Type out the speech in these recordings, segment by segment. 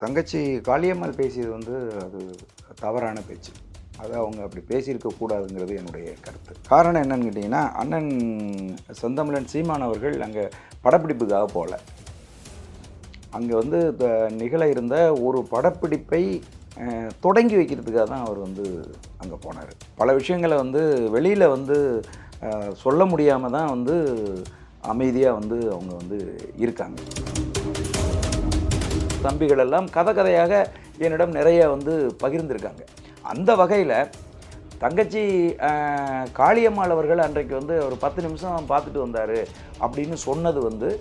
தங்கச்சி காளியம்மாள் பேசியது அது தவறான பேச்சு. அது அவங்க அப்படி பேசியிருக்கக்கூடாதுங்கிறது என்னுடைய கருத்து. காரணம் என்னன்னு கேட்டிங்கன்னா, அண்ணன் செந்தமிழன் சீமான் அவர்கள் அங்கே படப்பிடிப்புக்காக போகல. அங்கே நிகழ இருந்த ஒரு படப்பிடிப்பை தொடங்கி வைக்கிறதுக்காக தான் அவர் அங்கே போனார். பல விஷயங்களை வெளியில் சொல்ல முடியாமல் தான் அமைதியாக அவங்க இருக்காங்க. தம்பிகள் எல்லாம் கதையாக என்னிடம் நிறைய பகிர்ந்திருக்காங்க. அந்த வகையில் தங்கச்சி காளியம்மாள் அவர்கள் அன்றைக்கு ஒரு 10 நிமிஷம் பார்த்துட்டு வந்தார் அப்படின்னு சொன்னது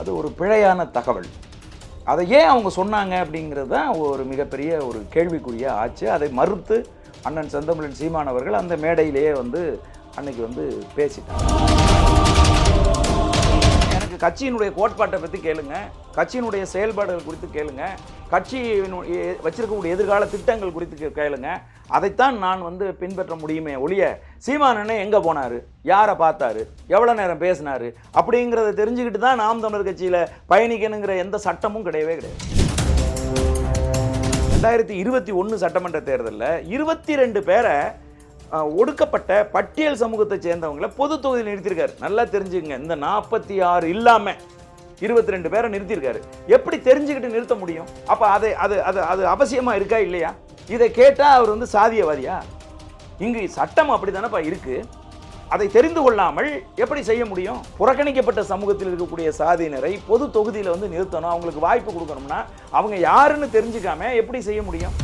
அது ஒரு பிழையான தகவல். அதை ஏன் அவங்க சொன்னாங்க அப்படிங்கிறது தான் ஒரு மிகப்பெரிய ஒரு கேள்விக்குறியாக ஆச்சு. அதை மறுத்து அண்ணன் செந்தமிழன் சீமான் அவர்கள் அந்த மேடையிலேயே அன்னைக்கு பேசிட்டாங்க. கட்சியினுடைய கோட்பாட்டை பற்றி கேளுங்க, கட்சியினுடைய செயல்பாடுகள் குறித்து கேளுங்க, கட்சி வச்சிருக்கக்கூடிய எதிர்கால திட்டங்கள் குறித்து கேளுங்க. அதைத்தான் நான் பின்பற்ற முடியுமே ஒழிய சீமானண்ணே எங்கே போனார், யாரை பார்த்தாரு, எவ்வளோ நேரம் பேசினார் அப்படிங்கிறத தெரிஞ்சுக்கிட்டு தான் நாம் தமிழர் கட்சியில் பயணிக்கணுங்கிற எந்த சட்டமும் கிடையவே கிடையாது. 2021 சட்டமன்ற தேர்தலில் 22 பேரை ஒடுக்கப்பட்ட பட்டியல் சமூகத்தை சேர்ந்தவங்களை பொது தொகுதியில் நிறுத்தியிருக்காரு. நல்லா தெரிஞ்சுங்க, இந்த 46 இல்லாமல் 22 பேரை நிறுத்தியிருக்காரு. எப்படி தெரிஞ்சுக்கிட்டு நிறுத்த முடியும்? அப்போ அது அவசியமாக இருக்கா இல்லையா? இதை கேட்டால் அவர் சாதியவாதியா? இங்கு சட்டம் அப்படி தானேப்பா இருக்கு. அதை தெரிந்து கொள்ளாமல் எப்படி செய்ய முடியும்? புறக்கணிக்கப்பட்ட சமூகத்தில் இருக்கக்கூடிய சாதியினரை பொது தொகுதியில் நிறுத்தணும், அவங்களுக்கு வாய்ப்பு கொடுக்கணும்னா அவங்க யாருன்னு தெரிஞ்சுக்காம எப்படி செய்ய முடியும்?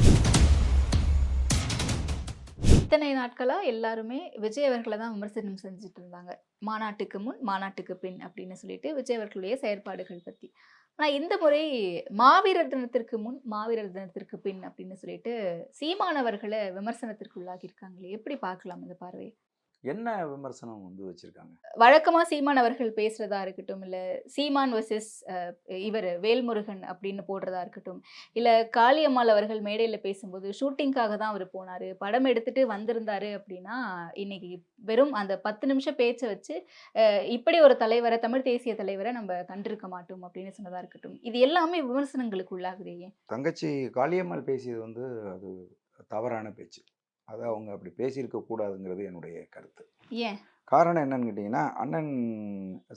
இத்தனை நாட்களா எல்லாருமே விஜய் அவர்களை தான் விமர்சனம் செஞ்சுட்டு இருந்தாங்க. மாநாட்டுக்கு முன் மாநாட்டுக்கு பின் அப்படின்னு சொல்லிட்டு விஜய் அவர்களுடைய செயற்பாடுகள் பத்தி. ஆனா இந்த முறை மாவீரர் தினத்திற்கு முன் மாவீரர் தினத்திற்கு பின் அப்படின்னு சொல்லிட்டு சீமானவர்களை விமர்சனத்திற்கு உள்ளாகி இருக்காங்களே, எப்படி பார்க்கலாம் இந்த பார்வை? என்ன விமர்சனம் வச்சிருக்காங்க? வழக்கமா சீமான் அவர்கள் பேசுறதா இருக்கட்டும், இல்ல சீமான் வர்சஸ் இவர் வேல்முருகன் அப்படின்னு போடுறதா இருக்கட்டும், இல்ல காளியம்மாள் அவர்கள் மேடையில பேசும்போது ஷூட்டிங்காக தான் அவர் போனாரு, படம் எடுத்துட்டு வந்திருந்தாரு அப்படின்னா இன்னைக்கு வெறும் அந்த 10 நிமிஷம் பேச்சை வச்சு இப்படி ஒரு தலைவரை, தமிழ் தேசிய தலைவரை நம்ம கண்டிருக்க மாட்டோம் அப்படின்னு சொன்னதா இருக்கட்டும், இது எல்லாமே விமர்சனங்களுக்கு உள்ளாகுதே. தங்கச்சி காளியம்மாள் பேசியது அது தவறான பேச்சு. அதை அவங்க அப்படி பேசியிருக்க கூடாதுங்கிறது என்னுடைய கருத்து. ஏன்? காரணம் என்னன்னு கேட்டிங்கன்னா, அண்ணன்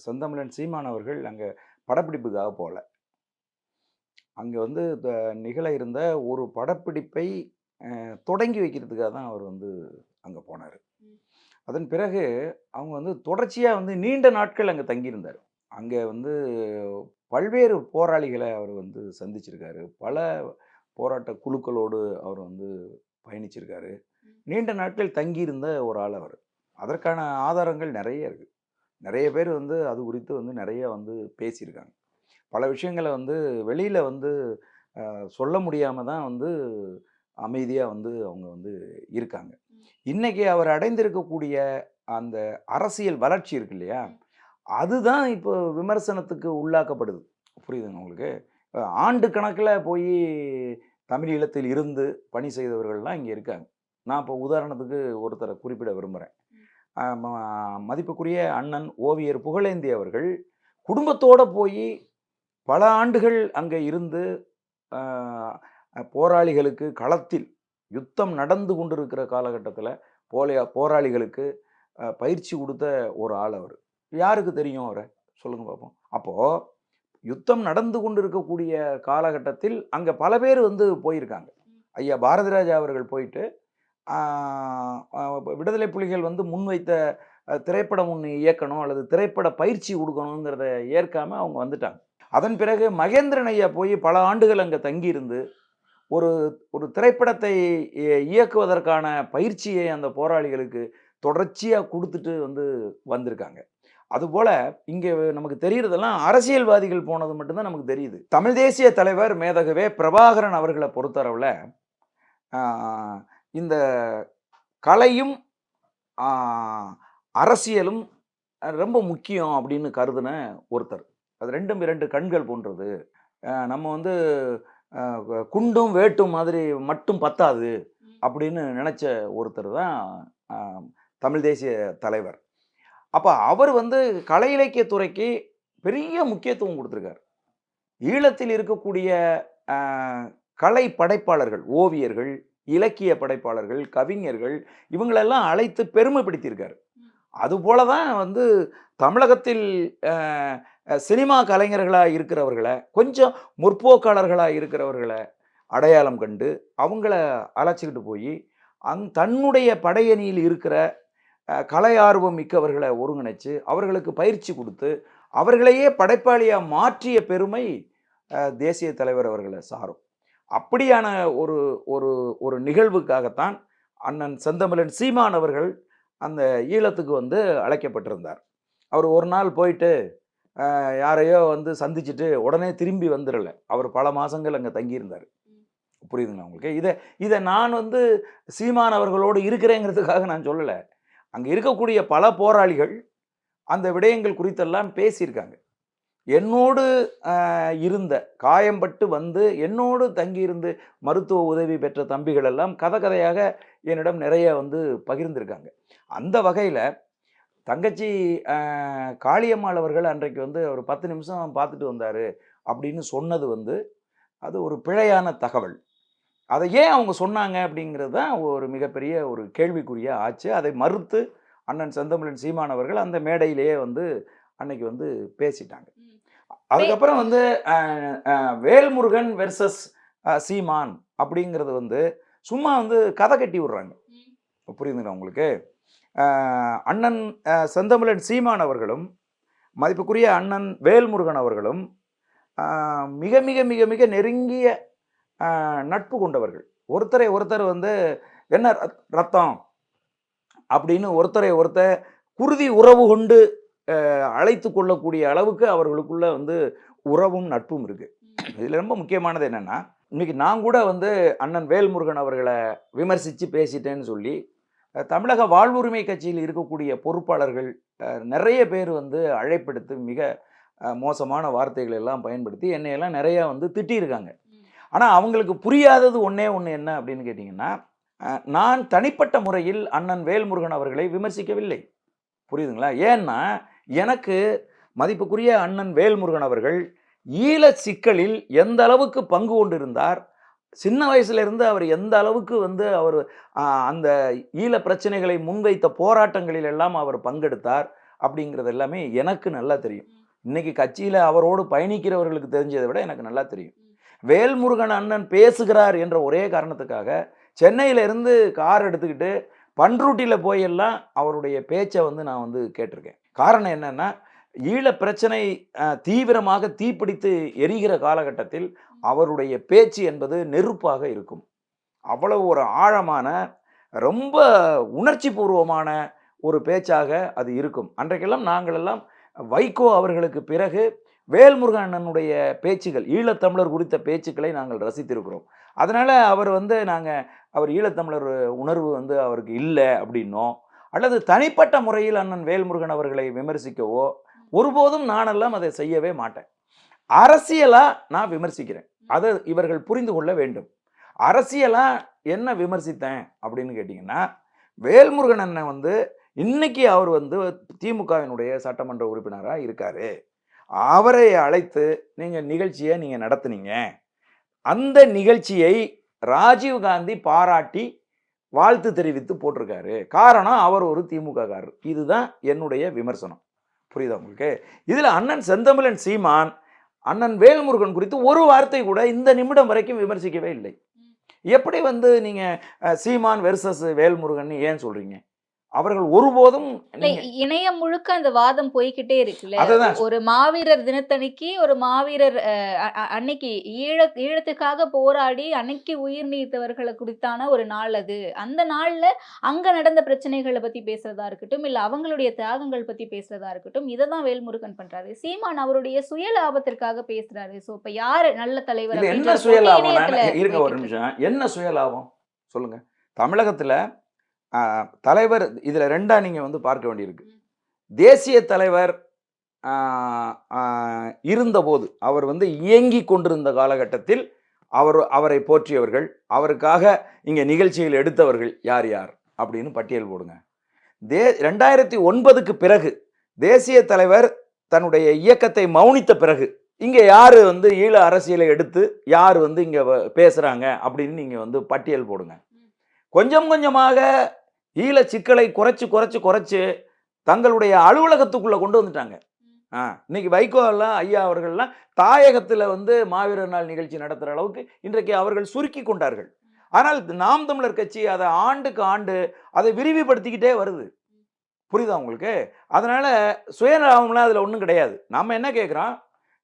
செந்தமிழன் சீமான் அவர்கள் அங்கே படப்பிடிப்புக்காக போகல. அங்கே நிகழ இருந்த ஒரு படப்பிடிப்பை தொடங்கி வைக்கிறதுக்காக தான் அவர் அங்கே போனார். அதன் பிறகு அவங்க தொடர்ச்சியாக நீண்ட நாட்கள் அங்கே தங்கியிருந்தார். அங்கே பல்வேறு போராளிகளை அவர் சந்திச்சிருக்காரு. பல போராட்ட குழுக்களோடு அவர் பயணிச்சிருக்காரு. நீண்ட நாட்கள் தங்கியிருந்த ஒரு ஆள் அவர். அதற்கான ஆதாரங்கள் நிறைய இருக்குது. நிறைய பேர் அது குறித்து நிறைய பேசியிருக்காங்க. பல விஷயங்களை வெளியில் சொல்ல முடியாமல் தான் அமைதியாக அவங்க இருக்காங்க. இன்றைக்கி அவர் அடைந்திருக்கக்கூடிய அந்த அரசியல் வளர்ச்சி இருக்கு இல்லையா, அதுதான் இப்போ விமர்சனத்துக்கு உள்ளாக்கப்படுது. புரியுதுங்க உங்களுக்கு? ஆண்டு கணக்கில் போய் தமிழ் ஈழத்தில் இருந்து பணி செய்தவர்கள்லாம் இங்கே இருக்காங்க. நான் இப்போ உதாரணத்துக்கு ஒருத்தரை குறிப்பிட விரும்புகிறேன். மதிப்புக்குரிய அண்ணன் ஓவியர் புகழேந்தி அவர்கள் குடும்பத்தோடு போய் பல ஆண்டுகள் அங்கே இருந்து போராளிகளுக்கு களத்தில் யுத்தம் நடந்து கொண்டிருக்கிற காலகட்டத்தில் போராளிகளுக்கு பயிற்சி கொடுத்த ஒரு ஆள் அவர். யாருக்கு தெரியும் அவரை? சொல்லுங்கள் பார்ப்போம். அப்போது யுத்தம் நடந்து கொண்டு இருக்கக்கூடிய காலகட்டத்தில் அங்கே பல பேர் போயிருக்காங்க. ஐயா பாரதிராஜா அவர்கள் போயிட்டு விடுதலை புலிகள் முன்வைத்த திரைப்படம் ஒன்று இயக்கணும் அல்லது திரைப்பட பயிற்சி கொடுக்கணுங்கிறத ஏற்காமல் அவங்க வந்துட்டாங்க. அதன் பிறகு மகேந்திரன் ஐயா போய் பல ஆண்டுகள் அங்கே தங்கியிருந்து ஒரு ஒரு திரைப்படத்தை இயக்குவதற்கான பயிற்சியை அந்த போராளிகளுக்கு தொடர்ச்சியாக கொடுத்துட்டு வந்திருக்காங்க. அதுபோல் இங்கே நமக்கு தெரிகிறதெல்லாம் அரசியல்வாதிகள் போனது மட்டும்தான் நமக்கு தெரியுது. தமிழ் தேசிய தலைவர் மேதகவே பிரபாகரன் அவர்களை பொறுத்தளவில் இந்த கலையும் அரசியலும் ரொம்ப முக்கியம் அப்படின்னு கருதின ஒருத்தர். அது ரெண்டும் 2 கண்கள் போன்றது. நம்ம குண்டும் வேட்டும் மாதிரி மட்டும் பத்தாது அப்படின்னு நினச்ச ஒருத்தர் தான் தமிழ் தேசிய தலைவர். அப்போ அவர் கலை இலக்கியத்துறைக்கு பெரிய முக்கியத்துவம் கொடுத்துருக்கார். ஈழத்தில் இருக்கக்கூடிய கலை படைப்பாளர்கள், ஓவியர்கள், இலக்கிய படைப்பாளர்கள், கவிஞர்கள் இவங்களெல்லாம் அழைத்து பெருமைப்படுத்தியிருக்காரு. அதுபோல தான் வந்து தமிழகத்தில் சினிமா கலைஞர்களாக இருக்கிறவர்களை, கொஞ்சம் முற்போக்காளர்களாக இருக்கிறவர்களை அடையாளம் கண்டு அவங்கள அழைச்சிக்கிட்டு போய் தன்னுடைய படையணியில் இருக்கிற கலை ஆர்வம் மிக்கவர்களை ஒருங்கிணைச்சு அவர்களுக்கு பயிற்சி கொடுத்து அவர்களையே படைப்பாளியாக மாற்றிய பெருமை தேசிய தலைவர் அவர்களை சாரும். அப்படியான ஒரு ஒரு ஒரு நிகழ்வுக்காகத்தான் அண்ணன் செந்தமிழன் சீமான் அவர்கள் அந்த ஈழத்துக்கு வந்து அழைக்கப்பட்டிருந்தார். அவர் ஒரு நாள் போயிட்டு யாரையோ வந்து சந்திச்சுட்டு உடனே திரும்பி வந்துடல. அவர் பல மாதங்கள் அங்கே தங்கியிருந்தார். புரியுதுங்களா உங்களுக்கு? இதை நான் வந்து சீமான் அவர்களோடு இருக்கிறேங்கிறதுக்காக நான் சொல்லலை. அங்கே இருக்கக்கூடிய பல போராளிகள் அந்த விடயங்கள் குறித்தெல்லாம் பேசியிருக்காங்க. என்னோடு இருந்த காயம்பட்டு வந்து என்னோடு தங்கியிருந்து மருத்துவ உதவி பெற்ற தம்பிகள் எல்லாம் கதையாக என்னிடம் நிறைய வந்து பகிர்ந்திருக்காங்க. அந்த வகையில் தங்கச்சி காளியம்மாள் அவர்கள் அன்றைக்கு வந்து ஒரு 10 நிமிஷம் பார்த்துட்டு வந்தார் அப்படின்னு சொன்னது வந்து அது ஒரு பிழையான தகவல். அதை ஏன் அவங்க சொன்னாங்க அப்படிங்கிறது தான் ஒரு மிகப்பெரிய ஒரு கேள்விக்குறியா ஆச்சு. அதை மறுத்து அண்ணன் செந்தமிழன் சீமான் அவர்கள் அந்த மேடையிலேயே வந்து அன்னைக்கு வந்து பேசிட்டாங்க. அதுக்கப்புறம் வந்து வேல்முருகன் வெர்சஸ் சீமான் அப்படிங்கிறது வந்து சும்மா வந்து கதை கட்டி விடுறாங்க. புரியுதுங்களா உங்களுக்கு? அண்ணன் செந்தமிழன் சீமான் அவர்களும் மதிப்புக்குரிய அண்ணன் வேல்முருகன் அவர்களும் மிக மிக மிக மிக நெருங்கிய நட்பு கொண்டவர்கள். ஒருத்தரை ஒருத்தர் வந்து என்ன ரத்தம் அப்படின்னு ஒருத்தரை ஒருத்தர் குருதி உறவு கொண்டு அழைத்து கொள்ளக்கூடிய அளவுக்கு அவர்களுக்குள்ள வந்து உறவும் நட்பும் இருக்கு. இதில் ரொம்ப முக்கியமானது என்னன்னா, இன்னைக்கு நான் கூட வந்து அண்ணன் வேல்முருகன் அவர்களை விமர்சித்து பேசிட்டேன்னு சொல்லி தமிழக வாழ்வுரிமை கட்சியில் இருக்கக்கூடிய பொறுப்பாளர்கள் நிறைய பேர் வந்து அழைப்பெடுத்து மிக மோசமான வார்த்தைகள் எல்லாம் பயன்படுத்தி என்னையெல்லாம் நிறையா வந்து திட்டியிருக்காங்க. ஆனால் அவங்களுக்கு புரியாதது ஒன்றே ஒன்று என்ன அப்படின்னு கேட்டிங்கன்னா, நான் தனிப்பட்ட முறையில் அண்ணன் வேல்முருகன் அவர்களை விமர்சிக்கவில்லை. புரியுதுங்களா? ஏன்னா எனக்கு மதிப்புக்குரிய அண்ணன் வேல்முருகன் அவர்கள் ஈழ சிக்கலில் எந்த அளவுக்கு பங்கு கொண்டிருந்தார், சின்ன வயசுலேருந்து அவர் எந்த அளவுக்கு வந்து அவர் அந்த ஈழ பிரச்சனைகளை முன்வைத்த போராட்டங்களில் எல்லாம் அவர் பங்கெடுத்தார் அப்படிங்கிறது எல்லாமே எனக்கு நல்லா தெரியும். இன்னைக்கு கட்சியில் அவரோடு பயணிக்கிறவர்களுக்கு தெரிஞ்சதை விட எனக்கு நல்லா தெரியும். வேல்முருகன் அண்ணன் பேசுகிறார் என்ற ஒரே காரணத்துக்காக சென்னையிலேருந்து கார் எடுத்துக்கிட்டு பன்ருட்டியில் போயெல்லாம் அவருடைய பேச்சை வந்து நான் வந்து கேட்டிருக்கேன். காரணம் என்னென்னா, ஈழ பிரச்சனை தீவிரமாக தீப்பிடித்து எரிகிற காலகட்டத்தில் அவருடைய பேச்சு என்பது நெருப்பாக இருக்கும். அவ்வளவு ஒரு ஆழமான ரொம்ப உணர்ச்சி பூர்வமான ஒரு பேச்சாக அது இருக்கும். அன்றைக்கெல்லாம் நாங்களெல்லாம் வைகோ அவர்களுக்கு பிறகு வேல்முருகன் அண்ணனுடைய பேச்சுகள், ஈழத்தமிழர் குறித்த பேச்சுக்களை நாங்கள் ரசித்திருக்கிறோம். அதனால் அவர் வந்து அவர் ஈழத்தமிழர் உணர்வு வந்து அவருக்கு இல்லை அப்படின்னோ அல்லது தனிப்பட்ட முறையில் அண்ணன் வேல்முருகன் அவர்களை விமர்சிக்கவோ ஒருபோதும் நானெல்லாம் அதை செய்யவே மாட்டேன். அரசியலாக நான் விமர்சிக்கிறேன். அதை இவர்கள் புரிந்து கொள்ள வேண்டும். அரசியலாக என்ன விமர்சித்தேன் அப்படின்னு கேட்டிங்கன்னா, வேல்முருகன் அண்ணன் வந்து இன்னைக்கு அவர் வந்து திமுகவினுடைய சட்டமன்ற உறுப்பினராக இருக்காரு. அவரை அழைத்து நீங்கள் நிகழ்ச்சியை நீங்கள் நடத்துனீங்க. அந்த நிகழ்ச்சியை ராஜீவ்காந்தி பாராட்டி வாழ்த்து தெரிவித்து போட்டிருக்காரு. காரணம் அவர் ஒரு திமுககாரர். இதுதான் என்னுடைய விமர்சனம். புரியுதா உங்களுக்கு? இதில் அண்ணன் செந்தமிழன் சீமான் அண்ணன் வேல்முருகன் குறித்து ஒரு வார்த்தை கூட இந்த நிமிடம் வரைக்கும் விமர்சிக்கவே இல்லை. எப்படி வந்து நீங்கள் சீமான் வெர்சஸ் வேல்முருகன் ஏன் சொல்கிறீங்க? அவர்கள் ஒருபோதும் இணையம் முழுக்க அந்த வாதம் போய்கிட்டே இருக்குல்ல. ஒரு மாவீரர் தினத்தன்னைக்கு ஒரு மாவீரர் அன்னைக்கு ஈழத்துக்காக போராடி அன்னைக்கு உயிர் நீத்தவர்களை குறித்தான ஒரு நாள் அது. அந்த நாள்ல அங்க நடந்த பிரச்சனைகளை பத்தி பேசுறதா இருக்கட்டும், இல்ல அவங்களுடைய தியாகங்கள் பத்தி பேசுறதா இருக்கட்டும், இதை தான் வேல்முருகன் பண்றாரு. சீமான் அவருடைய சுய லாபத்திற்காக பேசுறாரு. சோ இப்ப யாரு நல்ல தலைவர்? என்ன சுயலாபம்? இருங்க ஒரு நிமிஷம். என்ன சுயலாபம் சொல்லுங்க. தமிழகத்துல தலைவர் இதில் ரெண்டாக நீங்கள் வந்து பார்க்க வேண்டியிருக்கு. தேசிய தலைவர் இருந்தபோது அவர் வந்து இயங்கி கொண்டிருந்த காலகட்டத்தில் அவரை போற்றியவர்கள், அவருக்காக இங்கே நிகழ்ச்சிகள் எடுத்தவர்கள் யார் யார் அப்படின்னு பட்டியல் போடுங்க. 2009க்கு பிறகு தேசிய தலைவர் தன்னுடைய இயக்கத்தை மௌனித்த பிறகு இங்க யாரு வந்து ஈழ அரசியலை எடுத்து யார் வந்து இங்க பேசுறாங்க அப்படின்னு நீங்க வந்து பட்டியல் போடுங்க. கொஞ்சம் கொஞ்சமாக ஈழ சிக்கலை குறைச்சு தங்களுடைய அலுவலகத்துக்குள்ள கொண்டு வந்துட்டாங்க. இன்னைக்கு வைகோ எல்லாம் ஐயா அவர்கள்லாம் தாயகத்துல வந்து மாவீரர் நாள் நிகழ்ச்சி நடத்துற அளவுக்கு இன்றைக்கு அவர்கள் சுருக்கி கொண்டார்கள். ஆனால் நாம் தமிழர் கட்சி அதை ஆண்டுக்கு ஆண்டு அதை விரிவுபடுத்திக்கிட்டே வருது. புரியுதா உங்களுக்கு? அதனால சுயநலம்லாம் அதுல ஒண்ணும் கிடையாது. நம்ம என்ன கேட்கிறோம்,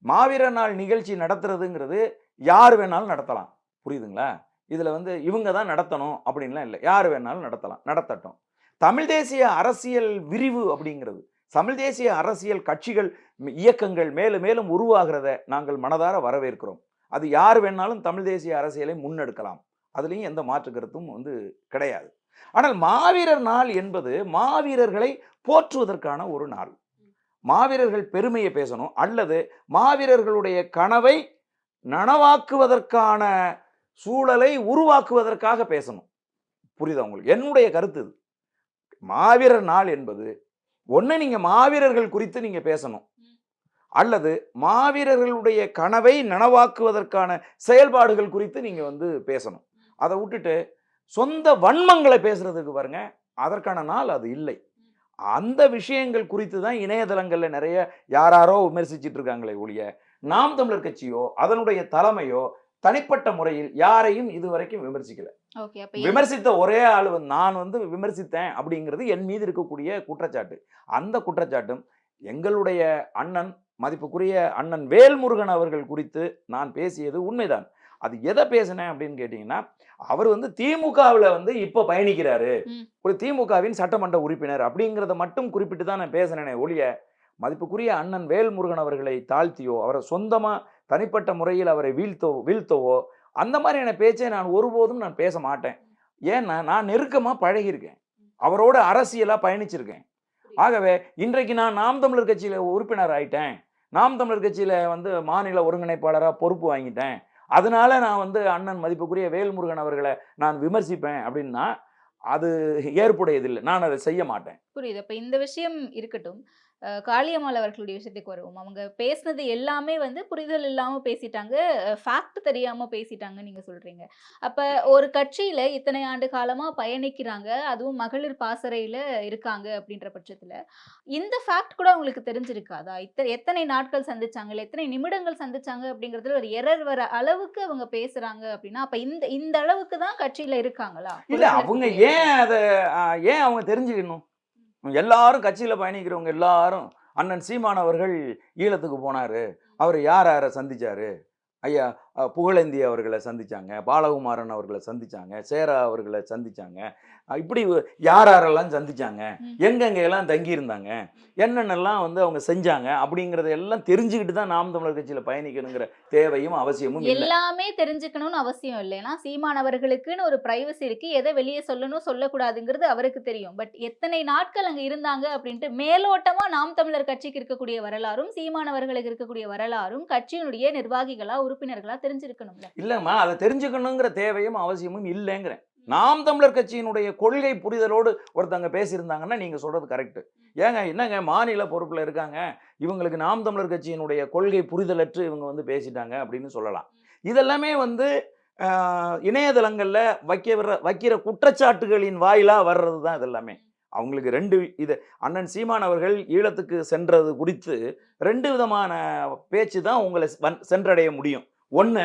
மாவீரர் நாள் நிகழ்ச்சி நடத்துறதுங்கிறது யார் வேணாலும் நடத்தலாம். புரியுதுங்களா? இதுல வந்து இவங்க தான் நடத்தணும் அப்படின்லாம் இல்லை. யார் வேணாலும் நடத்தலாம், நடத்தட்டும். தமிழ் தேசிய அரசியல் விரிவு அப்படிங்கிறது, தமிழ் தேசிய அரசியல் கட்சிகள், இயக்கங்கள் மேலும் மேலும் உருவாகிறத நாங்கள் மனதார வரவேற்கிறோம். அது யார் வேணாலும் தமிழ் தேசிய அரசியலை முன்னெடுக்கலாம். அதுலயும் எந்த மாற்று கருத்தும் வந்து கிடையாது. ஆனால் மாவீரர் நாள் என்பது மாவீரர்களை போற்றுவதற்கான ஒரு நாள். மாவீரர்கள் பெருமையை பேசணும், அல்லது மாவீரர்களுடைய கனவை நனவாக்குவதற்கான சூழலை உருவாக்குவதற்காக பேசணும். புரியுதா உங்களுக்கு? என்னுடைய கருத்து இது. மாவீரர் நாள் என்பது ஒண்ணு நீங்க மாவீரர்கள் குறித்து நீங்க பேசணும், அல்லது மாவீரர்களுடைய கனவை நனவாக்குவதற்கான செயல்பாடுகள் குறித்து நீங்க வந்து பேசணும். அதை விட்டுட்டு சொந்த வன்மங்களை பேசுறதுக்கு பாருங்க, அதற்கான நாள் அது இல்லை. அந்த விஷயங்கள் குறித்து தான் இணையதளங்கள்ல நிறைய யாராரோ விமர்சிச்சுட்டு இருக்காங்களே ஒழிய, நாம் தமிழர் கட்சியோ அதனுடைய தலைமையோ தனிப்பட்ட முறையில் யாரையும் இதுவரைக்கும் விமர்சிக்கல. விமர்சித்த ஒரே ஆளு நான் வந்து விமர்சித்தேன் அப்படிங்கிறது என் மீது இருக்கக்கூடிய குற்றச்சாட்டு. அந்த குற்றச்சாட்டும் எங்களுடைய அண்ணன், மதிப்புக்குரிய அண்ணன் வேல்முருகன் அவர்கள் குறித்து நான் பேசியது உண்மைதான். அது எதை பேசினேன் அப்படின்னு கேட்டீங்கன்னா, அவர் வந்து திமுகவில் வந்து இப்ப பயணிக்கிறாரு, ஒரு திமுகவின் சட்டமன்ற உறுப்பினர் அப்படிங்கிறத மட்டும் குறிப்பிட்டு தான் நான் பேசினேனே ஒழிய, மதிப்புக்குரிய அண்ணன் வேல்முருகன் அவர்களை தாழ்த்தியோ அவரை சொந்தமா தனிப்பட்ட முறையில் அவரை வீழ்த்தவோ அந்த மாதிரியான பேச்சை நான் ஒருபோதும் நான் பேச மாட்டேன். ஏன்னா நான் நெருக்கமா பழகியிருக்கேன், அவரோட அரசியலா பயணிச்சிருக்கேன். ஆகவே இன்றைக்கு நான் நாம் தமிழர் கட்சியில உறுப்பினர் ஆயிட்டேன், நாம் தமிழர் கட்சியில வந்து மாநில ஒருங்கிணைப்பாளராக பொறுப்பு வாங்கிட்டேன், அதனால நான் வந்து அண்ணன் மதிப்புக்குரிய வேல்முருகன் அவர்களை நான் விமர்சிப்பேன் அப்படின்னா அது ஏற்புடையதில்லை. நான் அதை செய்ய மாட்டேன். புரியுது. அப்ப இந்த விஷயம் இருக்கட்டும். காளியம்மாள் அவர்களுடைய விஷயத்துக்கு வருவோம். அவங்க பேசினது எல்லாமே வந்து புரிதல் இல்லாம பேசிட்டாங்க. ஃபேக்ட் தெரியாம பேசிட்டாங்கன்னு நீங்க சொல்றீங்க. அப்ப ஒரு கட்சியில இத்தனை ஆண்டு காலமா பயணிக்கிறாங்க. அதுவும் மகளிர் பாசறையில இருக்காங்க அப்படின்ற பட்சத்துல, இந்த ஃபேக்ட் கூட அவங்களுக்கு தெரிஞ்சிருக்காதா? எத்தனை நாட்கள் சந்திச்சாங்க, இல்ல எத்தனை நிமிடங்கள் சந்திச்சாங்க அப்படிங்கிறதுல ஒரு எரர் வர அளவுக்கு அவங்க பேசுறாங்க அப்படின்னா, அப்ப இந்த இந்த அளவுக்கு தான் கட்சியில இருக்காங்களா? இல்ல அவங்க ஏன் அவங்க தெரிஞ்சுக்கணும்? எல்லாரும் கட்சியில பயணிக்கிறவங்க எல்லாரும், அண்ணன் சீமான் அவர்கள் ஈழத்துக்கு போனாரு, அவர் யாரை சந்திச்சாரு? ஐயா புகழேந்தி அவர்களை சந்திச்சாங்க, பாலகுமாரன் அவர்களை சந்திச்சாங்க, சேரா அவர்களை சந்திச்சாங்க, இப்படி யாரெல்லாம் சந்திச்சாங்க, எங்கெங்கெல்லாம் தங்கியிருந்தாங்க, என்னென்னலாம் வந்து அவங்க செஞ்சாங்க அப்படிங்கிறத எல்லாம் தெரிஞ்சுக்கிட்டு தான் நாம் தமிழர் கட்சியில பயணிக்கணுங்கிற தேவையும் அவசியமும் இல்லை. எல்லாமே தெரிஞ்சுக்கணும்னு அவசியம் இல்லை. ஏன்னா சீமான் அவர்களுக்குன்னு ஒரு பிரைவசி இருக்கு. எதை வெளியே சொல்லணும் சொல்லக்கூடாதுங்கிறது அவருக்கு தெரியும். பட் எத்தனை நாட்கள் அங்க இருந்தாங்க அப்படின்ட்டு மேலோட்டமா நாம் தமிழர் கட்சிக்கு இருக்கக்கூடிய வரலாறும், சீமான் அவர்களுக்கு இருக்கக்கூடிய வரலாறும் கட்சியினுடைய நிர்வாகிகளா உறுப்பினர்களா தெரிஞ்சிருக்கணும்ல. இல்லம்மா, அதை தெரிஞ்சுக்கணுங்கிற தேவையும் அவசியமும் இல்லைங்கிறேன். நாம் தமிழர் கட்சியினுடைய கொள்கை புரிதலோடு ஒருத்தங்க பேசியிருந்தாங்கன்னா நீங்க சொல்றது கரெக்ட். ஏங்க என்னங்க மாநில பொறுப்புல இருக்காங்க, இவங்களுக்கு நாம் தமிழர் கட்சியினுடைய கொள்கை புரிதலற்று இவங்க வந்து பேசிட்டாங்க அப்படின்னு சொல்லலாம். இதெல்லாமே வந்து இணையதளங்கள்ல வைக்கிற குற்றச்சாட்டுகளின் வாயிலா வர்றது தான் இதெல்லாமே. அவங்களுக்கு ரெண்டு இது, அண்ணன் சீமான் அவர்கள் ஈழத்துக்கு சென்றது குறித்து ரெண்டு விதமான பேச்சு தான் உங்களை சென்றடைய முடியும். ஒன்னு,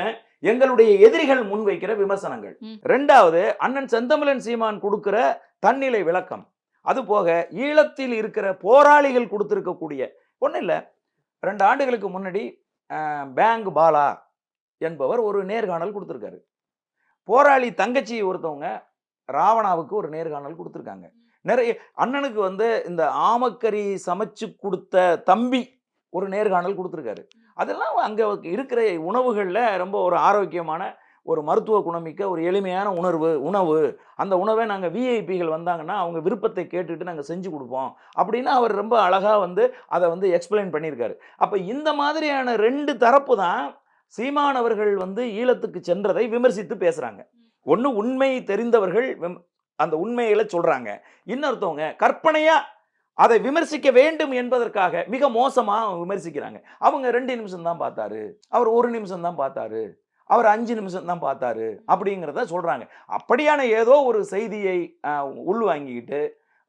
எங்களுடைய எதிரிகள் முன்வைக்கிற விமர்சனங்கள். ரெண்டாவது, அண்ணன் செந்தமிழன் சீமான் கொடுக்கிற தன்னிலை விளக்கம். அது போக ஈழத்தில் இருக்கிற போராளிகள் கொடுத்திருக்கக்கூடிய ஒன்றும் இல்லை. 2 ஆண்டுகளுக்கு முன்னாடி பேங்க் பாலா என்பவர் ஒரு நேர்காணல் கொடுத்திருக்காரு. போராளி தங்கச்சி ஒருத்தவங்க ராவணாவுக்கு ஒரு நேர்காணல் கொடுத்திருக்காங்க. நிறைய அண்ணனுக்கு வந்து இந்த ஆமக்கறி சமைச்சு கொடுத்த தம்பி ஒரு நேர்காணல் கொடுத்திருக்காரு. அதெல்லாம் அங்கே இருக்கிற உணவுகளில் ரொம்ப ஒரு ஆரோக்கியமான, ஒரு மருத்துவ குணமிக்க, ஒரு எளிமையான உணவு. அந்த உணவை நாங்கள் விஐபிகள் வந்தாங்கன்னா அவங்க விருப்பத்தை கேட்டுட்டு நாங்கள் செஞ்சு கொடுப்போம் அப்படின்னு அவர் ரொம்ப அழகாக வந்து அதை வந்து எக்ஸ்பிளைன் பண்ணியிருக்காரு. அப்போ இந்த மாதிரியான 2 தரப்பு தான் சீமானவர்கள் வந்து ஈழத்துக்கு சென்றதை விமர்சித்து பேசுகிறாங்க. ஒன்று, உண்மை தெரிந்தவர்கள் அந்த உண்மைகளை சொல்கிறாங்க. இன்னொருத்தவங்க கற்பனையாக அதை விமர்சிக்க வேண்டும் என்பதற்காக மிக மோசமா விமர்சிக்கிறாங்க. அவங்க 2 நிமிஷம் தான் பார்த்தாரு. அவர் 1 நிமிஷம் தான் பார்த்தாரு. அவர் 5 நிமிஷம் தான் பார்த்தாரு. அப்படிங்கிறத சொல்றாங்க. அப்படியான ஏதோ ஒரு செய்தியை அ உள்வாங்கிக்கிட்டு,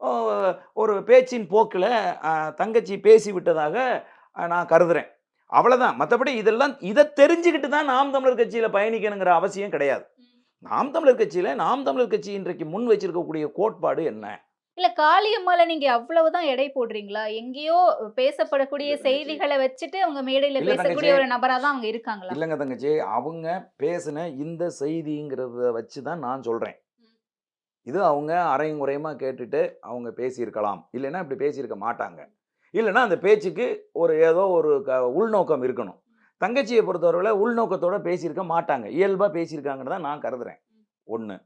ஒ ஒரு பேச்சின் போக்குல தங்கச்சி பேசிவிட்டதாக நான் கருதுறேன். அவ்வளதான். மத்தபடி இத தெரிஞ்சுக்கிட்டு தான் நாம் தமிழர் கட்சியில பயணிக்கணுங்கிற அவசியம் கிடையாது. நாம் தமிழர் கட்சியில நாம் தமிழர் கட்சி இன்றைக்கு முன் வச்சிருக்கக்கூடிய கோட்பாடு என்ன? இல்ல காளியம்மாள நீங்க அவ்வளவுதான் எடை போடுறீங்களா? எங்கேயோ பேசப்படக்கூடிய இல்ல தங்கச்சி. செய்திகள வச்சுட்டு அவங்க மேடையில இல்ல பேசக்கூடிய தங்கச்சி. ஒரு நபரா தான் அவங்க இருக்காங்களா? இல்லங்க தங்கச்சி. அவங்க பேசின இந்த செய்திங்கிறத வச்சு தான் நான் சொல்றேன். இது அவங்க அரையும் குறையுமா கேட்டுட்டு அவங்க பேசியிருக்கலாம். இல்லைன்னா இப்படி பேசியிருக்க மாட்டாங்க. இல்லன்னா அந்த பேச்சுக்கு ஏதோ ஒரு உள்நோக்கம் இருக்கணும். தங்கச்சிய பொறுத்தவரையில உள்நோக்கத்தோட பேசியிருக்க மாட்டாங்க. இயல்பா பேசியிருக்காங்கன்னு தான் நான் கருதுறேன். 1.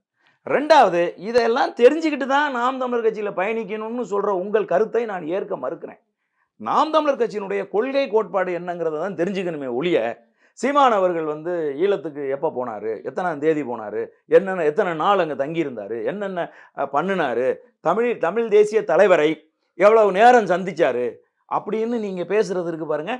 2வது இதெல்லாம் தெரிஞ்சுக்கிட்டு தான் நாம் தமிழர் கட்சியில பயணிக்கணும்னு சொல்ற உங்கள் கருத்தை நான் ஏற்க மறுக்கிறேன். நாம் தமிழர் கட்சியினுடைய கொள்கை கோட்பாடு என்னங்கிறத தான் தெரிஞ்சுக்கணுமே ஒழிய, சீமான் அவர்கள் ஈழத்துக்கு எப்ப போனாரு? எத்தனாம் தேதி போனாரு? எத்தன நாள் அங்க தங்கியிருந்தாரு? என்னென்ன பண்ணுனாரு? தமிழ் தேசிய தலைவரை எவ்வளவு நேரம் சந்திச்சாரு? அப்படின்னு நீங்க பேசுறது இருக்கு பாருங்க.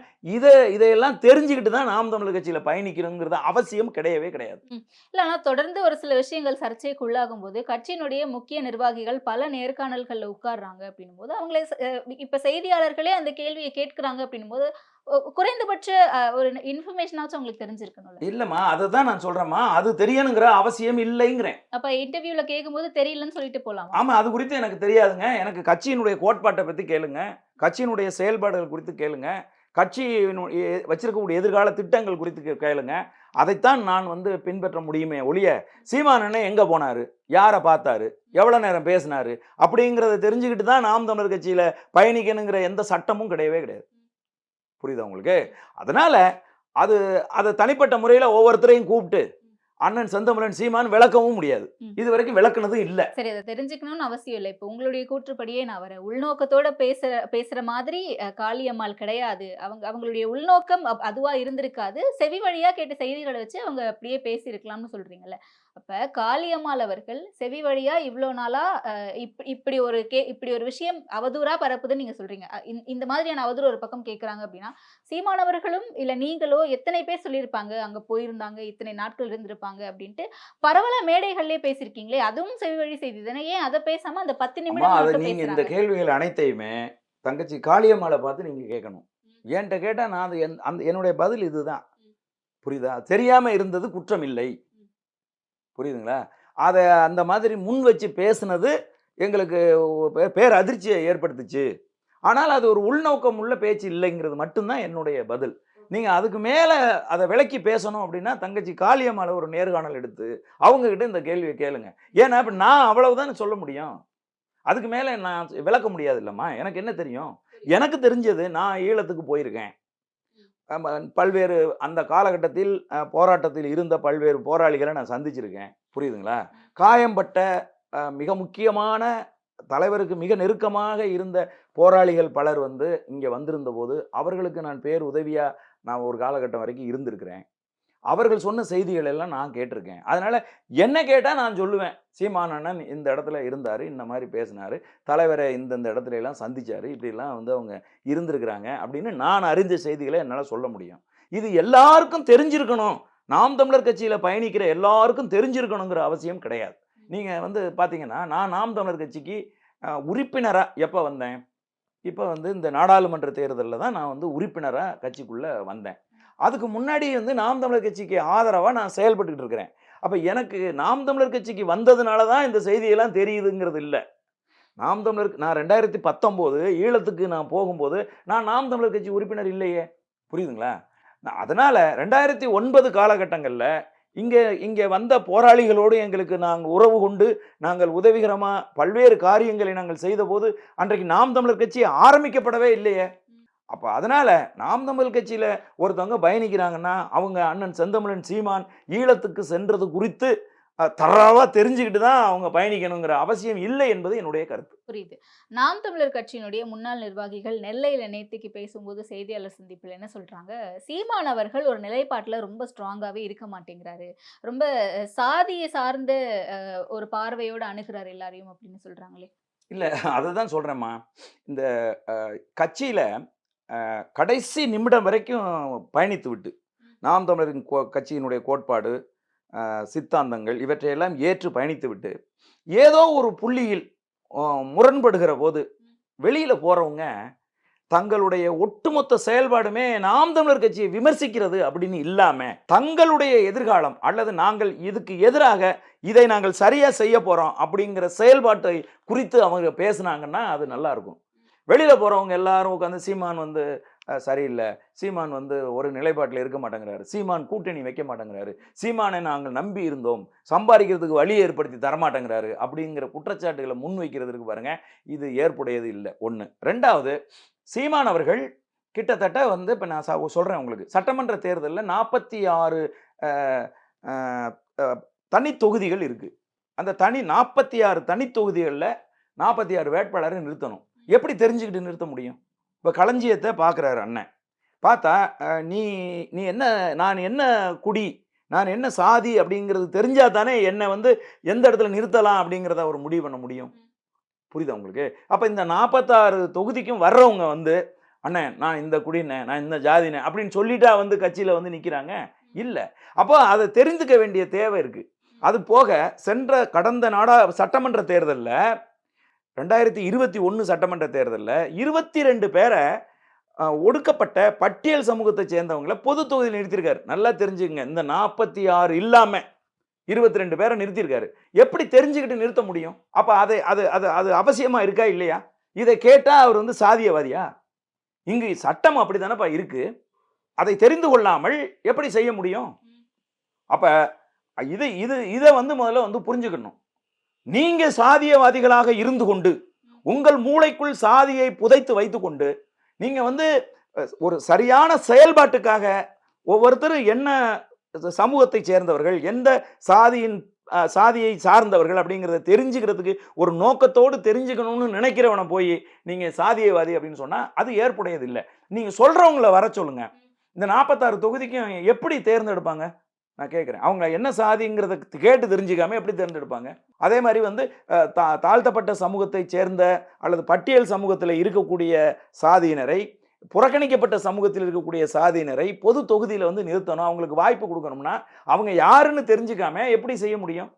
இதையெல்லாம் தெரிஞ்சுக்கிட்டு தான் நாம் தமிழர் கட்சியில பயணிக்கணுங்கிறது அவசியம் கிடையவே கிடையாது. ம். இல்ல ஆனா தொடர்ந்து ஒரு சில விஷயங்கள் சர்ச்சைக்கு உள்ளாகும்போது, கட்சியினுடைய முக்கிய நிர்வாகிகள் பல நேர்காணல்கள்ல உட்கார்றாங்க அப்படின்னும்போது, அவங்களே இப்ப செய்தியாளர்களே அந்த கேள்விய கேட்கிறாங்க அப்படின்னும்போது, குறைந்தபட்ச ஒரு இன்ஃபர்மேஷனாச்சும் உங்களுக்கு தெரிஞ்சிருக்கணும்ல. இல்லம்மா, அததான் நான் சொல்றேன்மா. அது தெரியணுங்கிற அவசியம் இல்லைங்கிறேன். அப்ப இன்டர்வியூல கேட்கும்போது தெரியலன்னு சொல்லிட்டு போலாமா? ஆமா, அது குறித்து எனக்கு தெரியாதுங்க. எனக்கு கட்சியினுடைய கோட்பாட்ட பத்தி கேளுங்க. கட்சியினுடைய செயல்பாடுகள் குறித்து கேளுங்க. வச்சிருக்கக்கூடிய எதிர்கால திட்டங்கள் குறித்து கேளுங்க. அதைத்தான் நான் பின்பற்ற முடியுமே ஒழிய, சீமான் அண்ணன் எங்க போனாரு? யார பார்த்தாரு? எவ்வளவு நேரம் பேசினாரு? அப்படிங்கிறத தெரிஞ்சுக்கிட்டு தான் நாம் தமிழர் கட்சியில பயணிக்கணுங்கிற எந்த சட்டமும் கிடையவே கிடையாது. புரியுதா உங்களுக்கு? அதனால அது அத தனிப்பட்ட முறையில ஒவ்வொருத்தரையும் கூப்பிட்டு அண்ணன் செந்தமிழன் சீமான் விளக்கவும் முடியாது. ம். இதுவரைக்கும் விளக்குனதும் இல்ல. சரி அத தெரிஞ்சுக்கணும்னு அவசியம் இல்ல. இப்ப உங்களுடைய கூற்றுப்படியே நான் வரேன். உள்நோக்கத்தோட பேசுற மாதிரி காளியம்மாள் கிடையாது. அவங்களுடைய உள்நோக்கம் அதுவா இருந்திருக்காது. செவி வழியா கேட்ட செய்திகள வச்சு அவங்க அப்படியே பேசியிருக்கலாம்னு சொல்றீங்கல்ல. அப்ப காளியம்மாள் அவர்கள் செவி வழியா இவ்ளோ நாளா இப்படி ஒரு விஷயம் அவதூறா பரப்புதுன்னு நீங்க சொல்றீங்க. இந்த மாதிரியான அவதூறு ஒரு பக்கம் கேட்கறாங்க அப்படின்னா, சீமானவர்களும் இல்ல நீங்களோ எத்தனை பேர் சொல்லியிருப்பாங்க, அங்க போயிருந்தாங்க, இத்தனை நாட்கள் இருந்திருப்பாங்க அப்படின்ட்டு பரவலா மேடைகள்லயே பேசியிருக்கீங்களே, அதுவும் செவிவழி செய்தி தானே. ஏன் அத பேசாம அந்த 10 அம்மா, நிமிடம் அத மட்டும் நீங்க இந்த பேசுறாங்க? கேள்விகள் அனைத்தையுமே தங்கச்சி காளியம்மாள பார்த்து நீங்க கேட்கணும். என்ட்ட கேட்டா நான் அது என்னுடைய பதில் இதுதான். புரியுதா? தெரியாம இருந்தது குற்றம் இல்லை. புரியுதுங்களா? அத அந்த மாதிரி முன் வச்சு பேசுனது எங்களுக்கு பேரதிர்ச்சிய ஏற்படுத்துச்சு. ஆனால் அது ஒரு உள்நோக்கம் உள்ள பேச்சு இல்லைங்கிறது மட்டும் தான் என்னுடைய பதில். நீங்க அதுக்கு மேல அத விளக்கி பேசணும் அப்படின்னா, தங்கச்சி காளியம்மாள ஒரு நேர்காணல் எடுத்து, அவங்க கிட்ட இந்த கேள்விய கேளுங்க. ஏன்னா, இப்ப நான் அவ்வளவுதானே சொல்ல முடியும். அதுக்கு மேல நான் விளக்க முடியாதுல்லம்மா. எனக்கு என்ன தெரியும்? எனக்கு தெரிஞ்சது நான் ஈழத்துக்கு போயிருக்கேன். ஆமா, பல்வேறு அந்த காலகட்டத்தில் போராட்டத்தில் இருந்த பல்வேறு போராளிகள நான் சந்திச்சிருக்கேன். புரியுதுங்களா? காயம்பட்ட மிக முக்கியமான தலைவருக்கு மிக நெருக்கமாக இருந்த போராளிகள் பலர் இங்க வந்திருந்தபோது, அவர்களுக்கு நான் உதவியா நான் ஒரு காலகட்டம் வரைக்கும் இருந்திருக்கிறேன். அவர்கள் சொன்ன செய்திகள் எல்லாம் நான் கேட்டிருக்கேன். அதனால என்ன கேட்டா நான் சொல்லுவேன். சீமான் அண்ணன் இந்த இடத்துல இருந்தாரு. இந்த மாரி பேசினாரு. தலைவர இந்த இடத்துல எல்லாம் சந்திச்சாரு. இப்படிலாம் அவங்க இருந்திருக்கிறாங்க அப்படின்னு நான் அறிஞ்ச செய்திகள என்னால சொல்ல முடியும். இது எல்லாருக்கும் தெரிஞ்சிருக்கணும். நாம் தமிழர் கட்சியில பயணிக்கிற எல்லாருக்கும் தெரிஞ்சிருக்கணுங்கிற அவசியம் கிடையாது. நீங்க பார்த்தீங்கன்னா, நான் நாம் தமிழர் கட்சிக்கு உறுப்பினரா எப்ப வந்தேன்? இப்ப இந்த நாடாளுமன்ற தேர்தல்ல தான் நான் உறுப்பினரா கட்சிக்குள்ள வந்தேன். அதுக்கு முன்னாடி நாம் தமிழர் கட்சிக்கு ஆதரவா நான் செயல்பட்டுக்கிட்டு இருக்கிறேன். அப்ப எனக்கு நாம் தமிழர் கட்சிக்கு வந்ததுனால தான் இந்த செய்தியெல்லாம் தெரியுதுங்கிறது இல்ல. நான் 2019 ஈழத்துக்கு நான் போகும்போது, நான் நாம் தமிழர் கட்சி உறுப்பினர் இல்லையே! புரியுதுங்களா? அதனால 2009 காலகட்டங்கள்ல இங்க இங்க வந்த போராளிகளோடு நாங்க உறவு கொண்டு, நாங்கள் உதவிகரமா பல்வேறு காரியங்களை நாங்கள் செய்தபோது, அன்றைக்கு நாம் தமிழர் கட்சி ஆரம்பிக்கப்படவே இல்லையே! அப்ப அதனால நாம் தமிழர் கட்சியில ஒருத்தவங்க பயணிக்கிறாங்கன்னா, அவங்க அண்ணன் செந்தமிழன் சீமான் ஈழத்துக்கு சென்றது குறித்து தரோவா தெரிஞ்சுக்கிட்டு தான் அவங்க பயணிக்கணுங்கிற அவசியம் இல்லை என்பது என்னுடைய கருத்து. புரியுது. நாம் தமிழர் கட்சியினுடைய முன்னாள் நிர்வாகிகள் நெல்லையில நேத்திக்கு பேசும்போது செய்தியாளர் சந்திப்பில என்ன சொல்றாங்க, சீமான் அவர்கள் ஒரு நிலைப்பாட்டுல ரொம்ப ஸ்ட்ராங்காவே இருக்க மாட்டேங்கிறாரு. ரொம்ப சாதிய சார்ந்த ஒரு பார்வையோட அணுகுறாரு எல்லாரையும் அப்படின்னு சொல்றாங்களே. இல்ல அததான் சொல்றேன்மா. இந்த அ கட்சியில கடைசி நிமிடம் வரைக்கும் பயணித்து விட்டு, நாம் தமிழரின் கட்சியினுடைய கோட்பாடு, சித்தாந்தங்கள் இவற்றையெல்லாம் ஏற்று பயணித்துவிட்டு, ஏதோ ஒரு புள்ளியில் அ முரண்படுகிற போது, வெளியில போறவங்க தங்களுடைய ஒட்டுமொத்த செயல்பாடுமே நாம் தமிழர் கட்சியை விமர்சிக்கிறது அப்படின்னு இல்லாம, தங்களுடைய எதிர்காலம் அல்லது நாங்கள் இதுக்கு எதிராக இதை நாங்கள் சரியா செய்ய போறோம் அப்படிங்கிற செயல்பாட்டை குறித்து அவங்க பேசுனாங்கன்னா அது நல்லா இருக்கும். வெளியில போறவங்க எல்லாரும் உட்கார்ந்து சீமான் வந்து சரியில்ல. சீமான் வந்து ஒரு நிலைப்பாட்டில இருக்க மாட்டேங்கிறாரு. சீமான் கூட்டணி வைக்க மாட்டேங்கிறாரு. சீமானை நாங்கள் நம்பி இருந்தோம். சம்பாரிக்கிறதுக்கு வழி ஏற்படுத்தி தரமாட்டேங்கிறாரு. அப்படிங்கிற குற்றச்சாட்டுகள முன்வைக்கிறது இருக்கு பாருங்க. இது ஏற்புடையது இல்ல. 1. 2வது சீமான் அவர்கள் கிட்டத்தட்ட வந்து இப்ப நான் சொல்றேன் உங்களுக்கு. சட்டமன்ற தேர்தல்ல 46 அ அ அ தனி தொகுதிகள் இருக்கு. அந்த 46 தனி தொகுதிகள்ல 46 வேட்பாளர நிறுத்தணும். எப்படி தெரிஞ்சுக்கிட்டு நிறுத்த முடியும்? இப்ப களஞ்சியத்த பார்க்குறாரு அண்ணன். பார்த்தா, நீ நீ என்ன நான் என்ன குடி, நான் என்ன சாதி அப்படிங்கிறது தெரிஞ்சா தானே என்ன வந்து எந்த இடத்துல நிறுத்தலாம் அப்படிங்கிறத அவர் முடிவு பண்ண முடியும். புரியுதா உங்களுக்கு? அப்ப இந்த 46 தொகுதிக்கும் வர்றவங்க வந்து, "அண்ணே நான் இந்த குடிண்ணே, நான் இந்த ஜாதிண்ணே" அப்படின்னு சொல்லிட்டா வந்து கட்சியில வந்து நிக்கிறாங்க? இல்ல. அப்போ அத தெரிந்துக்க வேண்டிய தேவை இருக்கு. அது போக கடந்த சட்டமன்ற தேர்தல்ல 2021 சட்டமன்ற தேர்தல்ல 22 பேர ஒடுக்கப்பட்ட பட்டியல் சமூகத்தை சேர்ந்தவங்கள பொது தொகுதியில் நிறுத்தியிருக்காரு. நல்லா தெரிஞ்சுக்கங்க. இந்த 46 இல்லாம 22 பேர நிறுத்தியிருக்காரு. எப்படி தெரிஞ்சுக்கிட்டு நிறுத்த முடியும்? அப்ப அது அது அது அது அவசியமா இருக்கா? இல்லையா? இத கேட்டா அவர் வந்து சாதியவாதியா? இங்கு சட்டம் அப்படித்தானப்பா இருக்கு. அதை தெரிந்து கொள்ளாமல் எப்படி செய்ய முடியும்? அப்ப இது இது இத வந்து முதல்ல வந்து புரிஞ்சுக்கணும். நீங்க சாதியவாதிகளாக இருந்து கொண்டு, உங்கள் மூளைக்குள் சாதியை புதைத்து வைத்துக்கொண்டு, நீங்க வந்து ஒரு சரியான செயல்பாட்டுக்காக ஒவ்வொருத்தரும் என்ன சமூகத்தை சேர்ந்தவர்கள், எந்த சாதியின் சாதியை சார்ந்தவர்கள் அப்படிங்கிறத தெரிஞ்சுக்கிறதுக்கு ஒரு நோக்கத்தோடு தெரிஞ்சுக்கணும்னு நினைக்கிறவன போய் நீங்க சாதியவாதி அப்படின்னு சொன்னா அது ஏற்புடையது இல்ல. நீங்க சொல்றவங்கள வர சொல்லுங்க. இந்த 46 தொகுதிக்கும் எப்படி தேர்ந்தெடுப்பாங்க? நான் கேட்கிறேன். அவங்க என்ன சாதிங்கிறத கேட்டு தெரிஞ்சுக்காம எப்படி தேர்ந்தெடுப்பாங்க? அதே மாரி வந்து தாழ்த்தப்பட்ட சமூகத்தைச் சேர்ந்த அல்லது பட்டியல் சமூகத்தில இருக்கக்கூடிய சாதியினரை, புறக்கணிக்கப்பட்ட சமூகத்தில் இருக்கக்கூடிய சாதியினரை பொது தொகுதியில வந்து நிறுத்தணும். அவங்களுக்கு வாய்ப்பு குடுக்கணும்னா, அவங்க யாருன்னு தெரிஞ்சுக்காம எப்படி செய்ய முடியும்?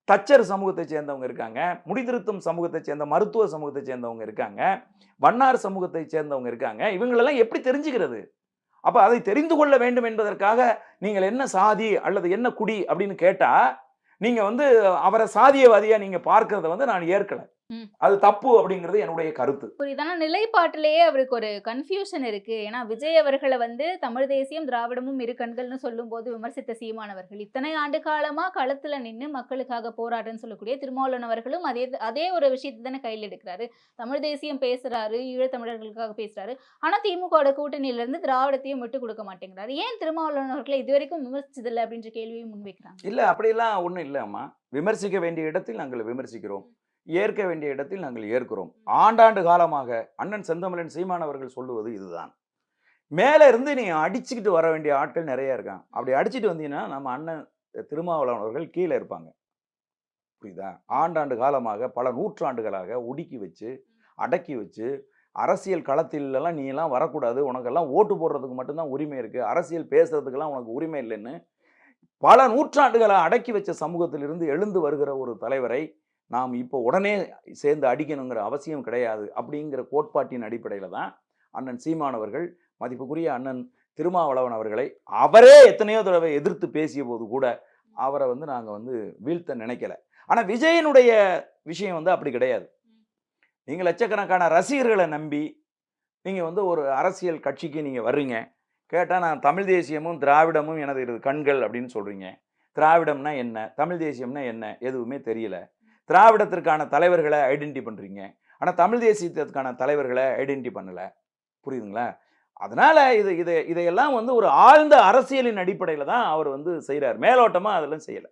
தச்சர் சமூகத்தைச் சேர்ந்தவங்க இருக்காங்க. முடிதிருத்தும் சமூகத்தைச் சேர்ந்த மருத்துவ சமூகத்தைச் சேர்ந்தவங்க இருக்காங்க. வண்ணார் சமூகத்தைச் சேர்ந்தவங்க இருக்காங்க. இவங்களெல்லாம் எப்படி தெரிஞ்சுக்கிறது? அப்ப அதை தெரிந்து கொள்ள வேண்டும் என்பதற்காக நீங்கள் என்ன சாதி அல்லது என்ன குடி அப்படின்னு கேட்டா, நீங்க வந்து அவர சாதியவாதியா நீங்க பார்க்கிறத வந்து நான் ஏற்கல. ம். அது தப்பு அப்படிங்கிறது என்னுடைய கருத்து. புரியுது. ஆனா நிலைப்பாட்டிலேயே அவருக்கு ஒரு கன்ஃப்யூஷன் இருக்கு. ஏன்னா விஜய் அவர்கள வந்து தமிழ் தேசியம், திராவிடமும் இரு கண்கள்னு சொல்லும்போது விமர்சித்த சீமான் அவர்கள், இத்தனை ஆண்டு காலமா களத்துல நின்னு மக்களுக்காக போராடுறேன்னு சொல்லக்கூடிய திருமாவளவன் அவர்களும் அதே அதே ஒரு விஷயத்த தானே கையில எடுக்கிறாரு. தமிழ் தேசியம் பேசுறாரு, ஈழத்தமிழர்களுக்காக பேசுறாரு. ஆனா திமுகவோட கூட்டணியில இருந்து திராவிடத்தையும் விட்டுக் கொடுக்க மாட்டேங்கிறாரு. ஏன் திருமாவளவன் அவர்களை இதுவரைக்கும் விமர்சிச்சதில்ல அப்படின்ற கேள்வியும் முன்வைக்கிறாங்க. இல்ல அப்படியெல்லாம் ஒண்ணும் இல்ல அம்மா. விமர்சிக்க வேண்டிய இடத்தில் நாங்கள் விமர்சிக்கிறோம். ஏற்க வேண்டிய இடத்தில் நாங்கள் ஏற்கிறோம். ஆண்டாண்டு காலமாக அண்ணன் செந்தமிழன் சீமான் அவர்கள் சொல்லுவது இதுதான். மேல இருந்து நீ அடிச்சுக்கிட்டு வர வேண்டிய ஆட்கள் நெறைய இருக்காங்க. அப்படி அடிச்சுட்டு வந்தீங்கன்னா, நம்ம அண்ணன் திருமாவளவன் அவர்கள் கீழ இருப்பாங்க. புரியுதா? ஆண்டாண்டு காலமாக, பல நூற்றாண்டுகளாக ஒடுக்கி வச்சு, அடக்கி வச்சு, அரசியல் களத்திலலாம் நீ எல்லாம் வரக்கூடாது. உனக்கெல்லாம் ஓட்டு போடுறதுக்கு மட்டும் தான் உரிமை இருக்கு. அரசியல் பேசுறதுக்கெல்லாம் உனக்கு உரிமை இல்லன்னு, பல நூற்றாண்டுகளா அடக்கி வச்ச சமூகத்திலிருந்து எழுந்து வருகிற ஒரு தலைவரை, நாம் இப்போ உடனே சேர்ந்து அடிக்கணுங்கிற அவசியம் கிடையாது. அப்படிங்கிற கோட்பாட்டின் அடிப்படையில தான் அண்ணன் சீமான் அவர்கள், மதிப்புக்குரிய அண்ணன் திருமாவளவன் அவர்களை, அவரே எத்தனையோ தடவை எதிர்த்து பேசியபோது கூட, அவர வந்து நாங்க வந்து வீழ்த்த நினைக்கல. ஆனா விஜயனுடைய விஷயம் வந்து அப்படி கிடையாது. நீங்க லட்சக்கணக்கான ரசிகர்கள நம்பி, நீங்க வந்து ஒரு அரசியல் கட்சிக்கு நீங்க வர்றீங்க. கேட்டா நான் தமிழ் தேசியமும், திராவிடமும் எனது 2 கண்கள் அப்படின்னு சொல்றீங்க. திராவிடம்னா என்ன? தமிழ் தேசியம்னா என்ன? எதுவுமே தெரியல. திராவிடத்திற்கான தலைவர்கள ஐடென்டி பண்றீங்க. ஆனா தமிழ் தேசியத்திற்கான தலைவர்கள ஐடென்டி பண்ணல. புரியுதுங்களா? அதனால இதையெல்லாம் வந்து ஒரு ஆழ்ந்த அரசியலின் அடிப்படையில தான் அவர் வந்து செய்றாரு. மேலோட்டமா அதெல்லாம் செய்யல.